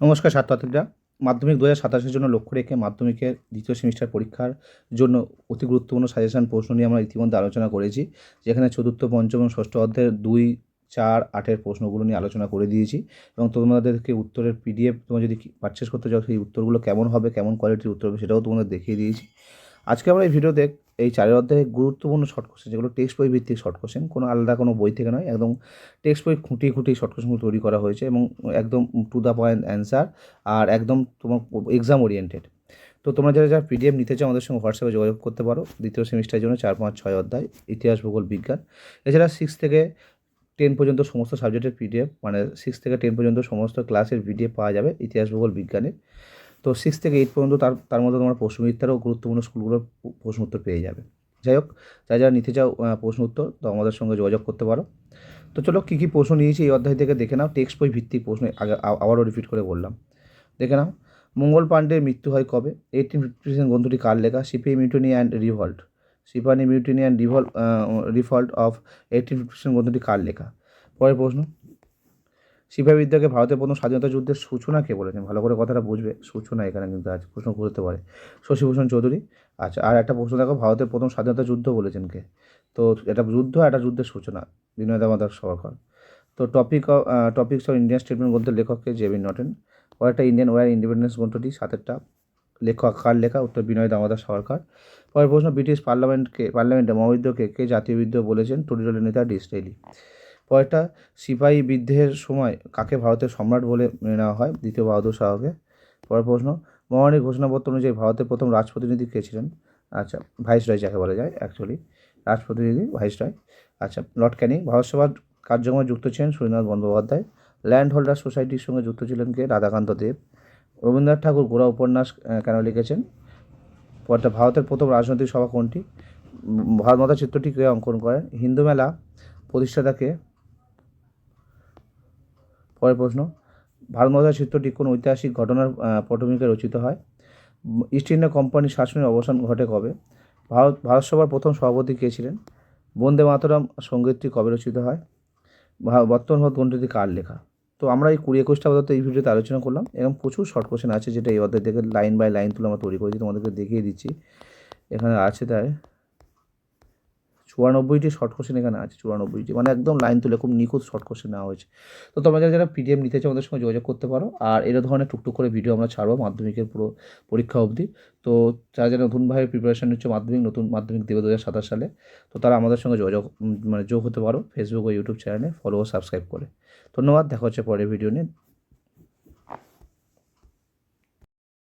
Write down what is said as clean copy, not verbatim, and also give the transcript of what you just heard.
নমস্কার ছাত্রছাত্রীরা, মাধ্যমিক 2027-এর জন্য লক্ষ্য রেখে মাধ্যমিকের দ্বিতীয় সেমিস্টার পরীক্ষার জন্য অতি গুরুত্বপূর্ণ সাজেশন প্রশ্ন নিয়ে আমরা ইতিমধ্যে আলোচনা করেছি। যেখানে চতুর্থ, পঞ্চম এবং ষষ্ঠ অধ্যায়ের 2, 4, 8-এর প্রশ্নগুলো নিয়ে আলোচনা করে দিয়েছি এবং তোমাদেরকে উত্তরের পিডিএফ তোমরা যদি পারচেস করতে চাও সেই উত্তরগুলো কেমন হবে, কেমন কোয়ালিটির উত্তর হবে সেটাও তোমাদের দেখিয়ে দিয়েছি। আজকে আমরা এই ভিডিওতে এই 4 অধ্যায়ে গুরুত্বপূর্ণ শর্ট কোশ্চেন, যেগুলো টেক্সট বই ভিত্তিক শর্ট কোশ্চেন, কোনো আলাদা কোনো বই থেকে নয়, একদম টেক্সট বই খুঁটিয়ে খুঁটিয়ে শর্ট কোশ্চেনগুলো তৈরি করা হয়েছে এবং একদম টু দ্য পয়েন্ট অ্যান্সার আর একদম তোমার এক্সাম ওরিয়েন্টেড। তো তোমরা যারা যারা পিডিএফ নিতে চাও আমাদের সঙ্গে হোয়াটসঅ্যাপে যোগাযোগ করতে পারো। দ্বিতীয় সেমিস্টারের জন্য 4, 5, 6 অধ্যায় ইতিহাস, ভূগোল, বিজ্ঞান, এছাড়া 6 থেকে 10 পর্যন্ত সমস্ত সাবজেক্টের পিডিএফ, মানে 6 থেকে 10 পর্যন্ত সমস্ত ক্লাসের পিডিএফ পাওয়া যাবে ইতিহাস, ভূগোল, বিজ্ঞানের। তো 6 থেকে 8 পর্যন্ত তার মধ্যে তোমরা প্রশ্নবিদ্যারও গুরুত্বপূর্ণ স্কুলগুলোর প্রশ্ন উত্তর পেয়ে যাবে। যাই হোক, যারা যারা নিতে চাও প্রশ্ন উত্তর, তো আমাদের সঙ্গে যোগাযোগ করতে পারো। তো চলো কী কী প্রশ্ন নিয়েছি এই অধ্যায় থেকে দেখে নাও। টেক্সট বই ভিত্তিক প্রশ্ন আবারও রিপিট করে বললাম, দেখে নাও। মঙ্গল পাণ্ডের মৃত্যু হয় কবে? 1857 গ্রন্থটি কার লেখা? সিপাহি মিউটিনি অ্যান্ড রিভল্ট, সিপাহি মিউটিনি অ্যান্ড রিভল্ট অফ 1857 গ্রন্থটি কার লেখা? পরের প্রশ্ন, সিপাহি বিদ্রোহকে ভারতের প্রথম স্বাধীনতা যুদ্ধের সূচনা কে বলেছেন? ভালো করে কথাটা বুঝবে, সূচনা এখানে কিন্তু আছে, প্রশ্ন ঘুরতে পারে। শশীভূষণ চৌধুরী। আচ্ছা, আর একটা প্রশ্ন দেখো, ভারতের প্রথম স্বাধীনতা যুদ্ধ বলেছেন কে? তো এটা যুদ্ধ, একটা যুদ্ধের সূচনা, বিনয় দামোদর সাভারকর। তো টপিকস অফ ইন্ডিয়ান স্টেটমেন্ট গ্রন্থের লেখককে জে.বি. নটেন। পরেরটা, ইন্ডিয়ান ওয়ার ইন্ডিপেন্ডেন্স গ্রন্থটি সাতেরটা লেখক কার লেখা? উত্তর, বিনয় দামোদর সাভারকর। পরের প্রশ্ন, ব্রিটিশ পার্লামেন্টে মহাবিদ্রোহকে কে জাতীয় বিদ্রোহ বলেছেন? টরিডলের নেতা ডিসরেলি। পরেরটা, সিপাহী বিদ্রোহের সময় কাকে ভারতের সম্রাট বলে মেনে নেওয়া হয়? দ্বিতীয় বাহাদুর শাহকে। পরের প্রশ্ন, মহারানীর ঘোষণাপত্র অনুযায়ী ভারতের প্রথম রাজপ্রতিনিধি কে ছিলেন? আচ্ছা, ভাইসরয় যাকে বলা যায়, অ্যাকচুয়ালি রাজপ্রতিনিধি ভাইসরয়। আচ্ছা, লর্ড ক্যানিং। ভারত সভার কার্যক্রমে যুক্ত ছিলেন সুরেন্দ্রনাথ বন্দ্যোপাধ্যায়। ল্যান্ড হোল্ডার সোসাইটির সঙ্গে যুক্ত ছিলেন কে? রাধাকান্ত দেব। রবীন্দ্রনাথ ঠাকুর গোড়া উপন্যাস কেন লিখেছেন? পরটা, ভারতের প্রথম রাজনৈতিক সভা কোনটি? ভারত মাতা চিত্রটি কে অঙ্কন করেন? হিন্দু মেলা প্রতিষ্ঠাতাকে? পরের প্রশ্ন, ভারত মাতা চিত্রটি কোন ঐতিহাসিক ঘটনার পটভূমিকায় রচিত হয়? ইস্ট ইন্ডিয়া কোম্পানির শাসনের অবসান ঘটে কবে? ভারত সভার প্রথম সভাপতি কে ছিলেন? বন্দে মাতরম সঙ্গীতটি কবে রচিত হয়? বর্তমান ভারত গ্রন্থটি কার লেখা? তো আমরা এই 20-21টা পদার্থ এই ভিডিওতে আলোচনা করলাম এবং প্রচুর শর্ট কোশ্চেন আছে, যেটা এই অধ্যায় থেকে লাইন বাই লাইন তুলে আমরা তৈরি করেছি, তোমাদেরকে দেখিয়ে দিচ্ছি। এখানে আছে তাই 94টি শর্ট কোশ্চেন এখানে আছে, 94টি, মানে একদম লাইন তুলে খুব নিখুঁত শর্ট কোশ্চেন নেওয়া হয়েছে। তো তোমরা যারা যারা পিডিএফ নিতে চাও আমাদের সঙ্গে যোগাযোগ করতে পারো। আর এর ধরনের টুকটুক করে ভিডিও আমরা ছাড়বো মাধ্যমিকের পুরো পরীক্ষা অবধি। তো যারা যারা নতুনভাবে প্রিপারেশন নিচ্ছে, নতুন মাধ্যমিক দেবে 2027 সালে, তো তারা আমাদের সঙ্গে যোগ হতে পারো ফেসবুক ও ইউটিউব চ্যানেলে ফলো ও সাবস্ক্রাইব করে। ধন্যবাদ, দেখা হচ্ছে পরের ভিডিও নিয়ে।